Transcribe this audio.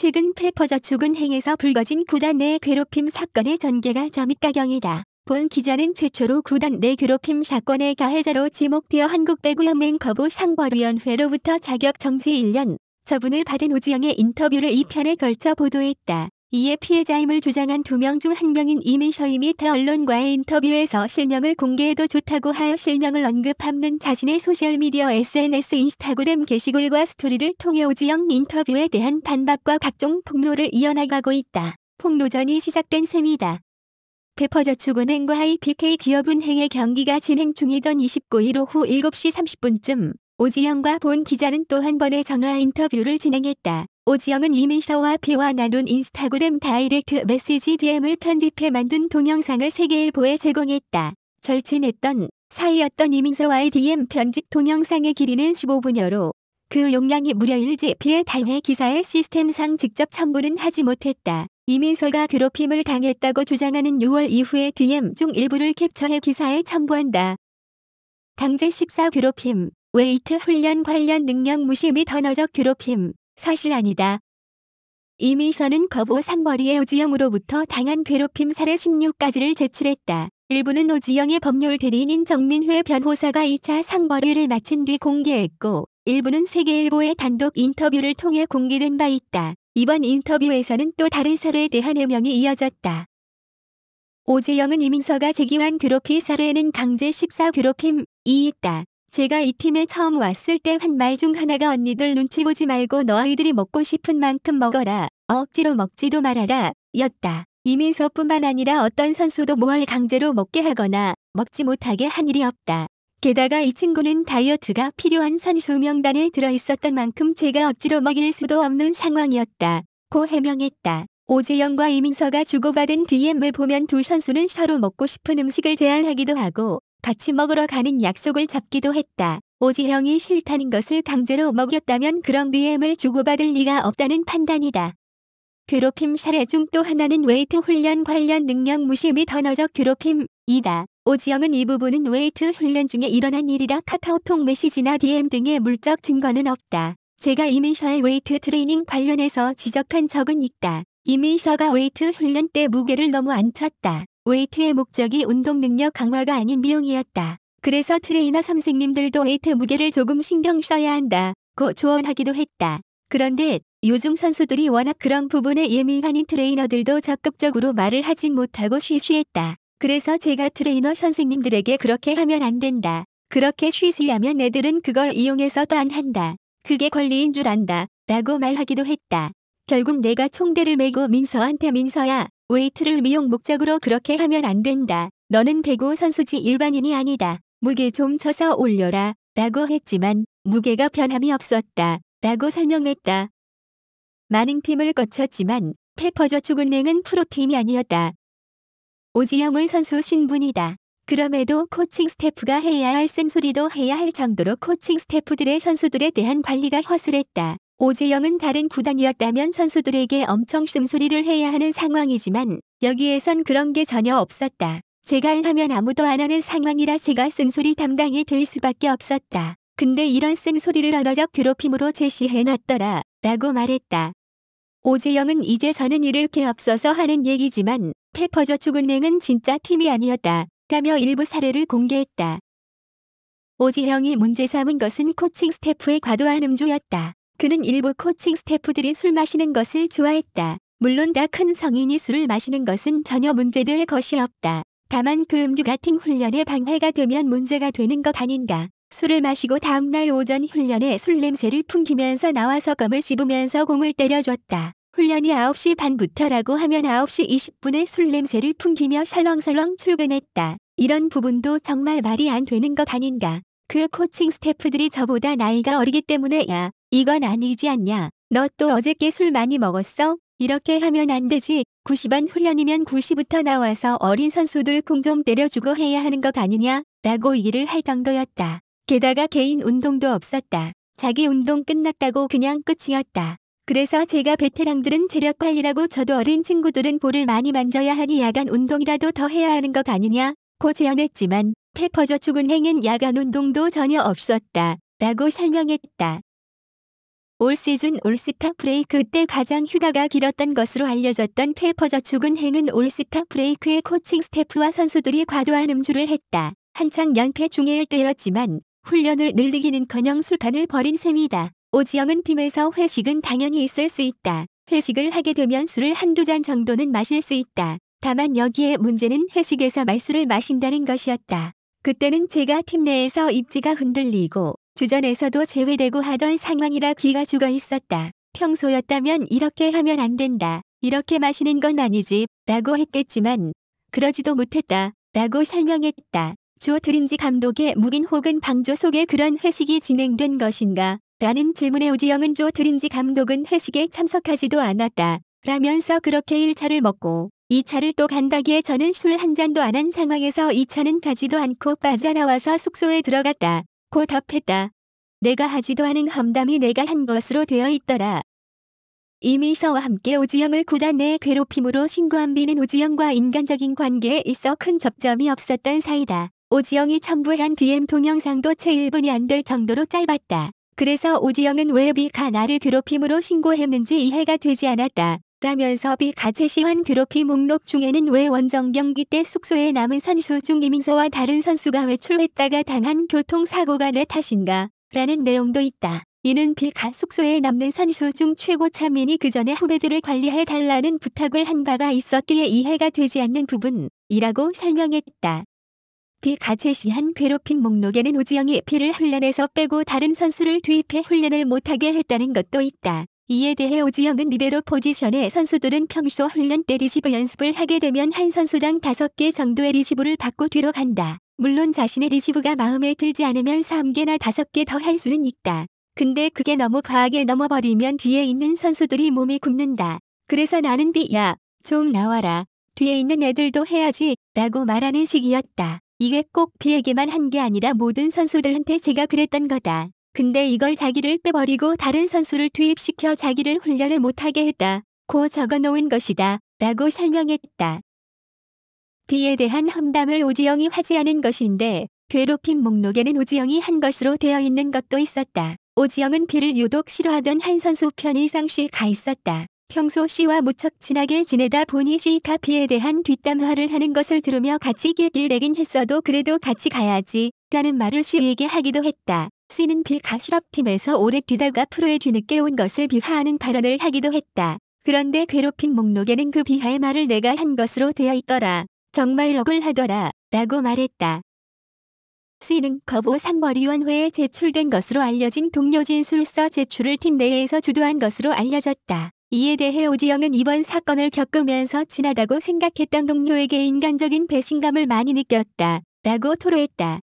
최근 페퍼저축은행에서 불거진 구단 내 괴롭힘 사건의 전개가 점입가경이다. 본 기자는 최초로 구단 내 괴롭힘 사건의 가해자로 지목되어 한국배구연맹 거부상벌위원회로부터 자격 정지 1년 처분을 받은 오지영의 인터뷰를 2편에 걸쳐 보도했다. 이에 피해자임을 주장한 2명 중 1명인 이민서이 및 언론과의 인터뷰에서 실명을 공개해도 좋다고 하여 실명을 언급함는 자신의 소셜미디어 SNS 인스타그램 게시글과 스토리를 통해 오지영 인터뷰에 대한 반박과 각종 폭로를 이어나가고 있다. 폭로전이 시작된 셈이다. 페퍼저축은행과 IPK 기업은행의 경기가 진행 중이던 29일 오후 7시 30분쯤 오지영과 본 기자는 또 한 번의 전화 인터뷰를 진행했다. 오지영은 이민서와 피와 나눈 인스타그램 다이렉트 메시지 DM을 편집해 만든 동영상을 세계일보에 제공했다. 절친했던 사이였던 이민서와의 DM 편집 동영상의 길이는 15분여로 그 용량이 무려 1GB에 달해 기사의 시스템상 직접 첨부는 하지 못했다. 이민서가 괴롭힘을 당했다고 주장하는 6월 이후의 DM 중 일부를 캡처해 기사에 첨부한다. 강제 식사 괴롭힘, 웨이트 훈련 관련 능력 무시 및 언어적 괴롭힘, 사실 아니다. 이민서는 거부상벌위의 오지영으로부터 당한 괴롭힘 사례 16가지를 제출했다. 일부는 오지영의 법률 대리인인 정민회 변호사가 2차 상벌위를 마친 뒤 공개했고, 일부는 세계일보의 단독 인터뷰를 통해 공개된 바 있다. 이번 인터뷰에서는 또 다른 사례에 대한 해명이 이어졌다. 오지영은 이민서가 제기한 괴롭힘 사례에는 강제 식사 괴롭힘이 있다. 제가 이 팀에 처음 왔을 때 한 말 중 하나가 언니들 눈치 보지 말고 너희들이 먹고 싶은 만큼 먹어라. 억지로 먹지도 말아라. 였다. 이민서뿐만 아니라 어떤 선수도 뭘 강제로 먹게 하거나 먹지 못하게 한 일이 없다. 게다가 이 친구는 다이어트가 필요한 선수 명단에 들어있었던 만큼 제가 억지로 먹일 수도 없는 상황이었다. 고 해명했다. 오지영과 이민서가 주고받은 DM을 보면 두 선수는 서로 먹고 싶은 음식을 제안하기도 하고 같이 먹으러 가는 약속을 잡기도 했다. 오지영이 싫다는 것을 강제로 먹였다면 그런 DM을 주고받을 리가 없다는 판단이다. 괴롭힘 사례 중 또 하나는 웨이트 훈련 관련 능력 무시 및 언어적 괴롭힘이다. 오지영은 이 부분은 웨이트 훈련 중에 일어난 일이라 카카오톡 메시지나 DM 등의 물적 증거는 없다. 제가 이민서의 웨이트 트레이닝 관련해서 지적한 적은 있다. 이민서가 웨이트 훈련 때 무게를 너무 안 쳤다. 웨이트의 목적이 운동 능력 강화가 아닌 미용이었다. 그래서 트레이너 선생님들도 웨이트 무게를 조금 신경 써야 한다고 조언하기도 했다. 그런데 요즘 선수들이 워낙 그런 부분에 예민한 트레이너들도 적극적으로 말을 하지 못하고 쉬쉬했다. 그래서 제가 트레이너 선생님들에게 그렇게 하면 안 된다. 그렇게 쉬쉬하면 애들은 그걸 이용해서 또 안 한다. 그게 권리인 줄 안다. 라고 말하기도 했다. 결국 내가 총대를 메고 민서한테 민서야. 웨이트를 미용 목적으로 그렇게 하면 안 된다. 너는 배구 선수지 일반인이 아니다. 무게 좀 쳐서 올려라. 라고 했지만 무게가 변함이 없었다. 라고 설명했다. 많은 팀을 거쳤지만 페퍼저축은행은 프로팀이 아니었다. 오지영은 선수 신분이다. 그럼에도 코칭 스태프가 해야 할 쓴소리도 해야 할 정도로 코칭 스태프들의 선수들에 대한 관리가 허술했다. 오지영은 다른 구단이었다면 선수들에게 엄청 쓴소리를 해야 하는 상황이지만 여기에선 그런 게 전혀 없었다. 제가 하면 아무도 안 하는 상황이라 제가 쓴소리 담당이 될 수밖에 없었다. 근데 이런 쓴소리를 언어적 괴롭힘으로 제시해놨더라 라고 말했다. 오지영은 이제 저는 잃을 게 없어서 하는 얘기지만 페퍼저축은행은 진짜 팀이 아니었다 라며 일부 사례를 공개했다. 오지영이 문제 삼은 것은 코칭 스태프의 과도한 음주였다. 그는 일부 코칭 스태프들이 술 마시는 것을 좋아했다. 물론 다 큰 성인이 술을 마시는 것은 전혀 문제될 것이 없다. 다만 그 음주가 팀 훈련에 방해가 되면 문제가 되는 것 아닌가. 술을 마시고 다음날 오전 훈련에 술 냄새를 풍기면서 나와서 껌을 씹으면서 공을 때려줬다. 훈련이 9시 반부터라고 하면 9시 20분에 술 냄새를 풍기며 설렁설렁 출근했다. 이런 부분도 정말 말이 안 되는 것 아닌가. 그 코칭 스태프들이 저보다 나이가 어리기 때문에 야, 이건 아니지 않냐. 너 또 어저께 술 많이 먹었어? 이렇게 하면 안 되지. 9시반 훈련이면 9시부터 나와서 어린 선수들 공 좀 때려주고 해야 하는 것 아니냐? 라고 얘기를 할 정도였다. 게다가 개인 운동도 없었다. 자기 운동 끝났다고 그냥 끝이었다. 그래서 제가 베테랑들은 체력 관리라고 저도 어린 친구들은 볼을 많이 만져야 하니 야간 운동이라도 더 해야 하는 것 아니냐? 고 제안했지만 페퍼저축은행은 야간 운동도 전혀 없었다. 라고 설명했다. 올 시즌 올스타 브레이크 때 가장 휴가가 길었던 것으로 알려졌던 페퍼저축은행은 올스타 브레이크의 코칭 스태프와 선수들이 과도한 음주를 했다. 한창 연패 중일 때였지만 훈련을 늘리기는커녕 술판을 벌인 셈이다. 오지영은 팀에서 회식은 당연히 있을 수 있다. 회식을 하게 되면 술을 한두 잔 정도는 마실 수 있다. 다만 여기에 문제는 회식에서 말술을 마신다는 것이었다. 그때는 제가 팀 내에서 입지가 흔들리고 주전에서도 제외되고 하던 상황이라 귀가 죽어 있었다. 평소였다면 이렇게 하면 안 된다. 이렇게 마시는 건 아니지 라고 했겠지만 그러지도 못했다 라고 설명했다. 조 드린지 감독의 묵인 혹은 방조 속에 그런 회식이 진행된 것인가? 라는 질문에 오지영은 조 드린지 감독은 회식에 참석하지도 않았다. 라면서 그렇게 1차를 먹고 2차를 또 간다기에 저는 술 한 잔도 안 한 상황에서 2차는 가지도 않고 빠져나와서 숙소에 들어갔다. 고 답했다. 내가 하지도 않은 험담이 내가 한 것으로 되어 있더라. 이미서와 함께 오지영을 구단 내 괴롭힘으로 신고한 비는 오지영과 인간적인 관계에 있어 큰 접점이 없었던 사이다. 오지영이 첨부한 DM 동영상도 채 1분이 안 될 정도로 짧았다. 그래서 오지영은 왜 비가 나를 괴롭힘으로 신고했는지 이해가 되지 않았다. 라면서 비가 제시한 괴롭힘 목록 중에는 왜 원정 경기 때 숙소에 남은 선수 중 이민서와 다른 선수가 외출했다가 당한 교통사고가 내 탓인가? 라는 내용도 있다. 이는 비가 숙소에 남는 선수 중 최고 차민이 그 전에 후배들을 관리해달라는 부탁을 한 바가 있었기에 이해가 되지 않는 부분이라고 설명했다. 비가 제시한 괴롭힘 목록에는 오지영이 비를 훈련에서 빼고 다른 선수를 투입해 훈련을 못하게 했다는 것도 있다. 이에 대해 오지영은 리베로 포지션의 선수들은 평소 훈련 때 리시브 연습을 하게 되면 한 선수당 5개 정도의 리시브를 받고 뒤로 간다. 물론 자신의 리시브가 마음에 들지 않으면 3개나 5개 더 할 수는 있다. 근데 그게 너무 과하게 넘어버리면 뒤에 있는 선수들이 몸이 굽는다. 그래서 나는 비야, 좀 나와라. 뒤에 있는 애들도 해야지 라고 말하는 식이었다. 이게 꼭 비에게만 한 게 아니라 모든 선수들한테 제가 그랬던 거다. 근데 이걸 자기를 빼버리고 다른 선수를 투입시켜 자기를 훈련을 못하게 했다. 고 적어놓은 것이다. 라고 설명했다. 비에 대한 험담을 오지영이 하지 않은 것인데 괴롭힘 목록에는 오지영이 한 것으로 되어 있는 것도 있었다. 오지영은 비를 유독 싫어하던 한 선수 편이 상쉬가 있었다. 평소 씨와 무척 친하게 지내다 보니 씨가 비에 대한 뒷담화를 하는 것을 들으며 같이 길길 내긴 했어도 그래도 같이 가야지 라는 말을 씨에게 하기도 했다. 씨는 비가 실업팀에서 오래 뛰다가 프로에 뒤늦게 온 것을 비하하는 발언을 하기도 했다. 그런데 괴롭힘 목록에는 그 비하의 말을 내가 한 것으로 되어 있더라. 정말 억울하더라 라고 말했다. 씨는 거부 상벌위원회에 제출된 것으로 알려진 동료 진술서 제출을 팀 내에서 주도한 것으로 알려졌다. 이에 대해 오지영은 이번 사건을 겪으면서 친하다고 생각했던 동료에게 인간적인 배신감을 많이 느꼈다. 라고 토로했다.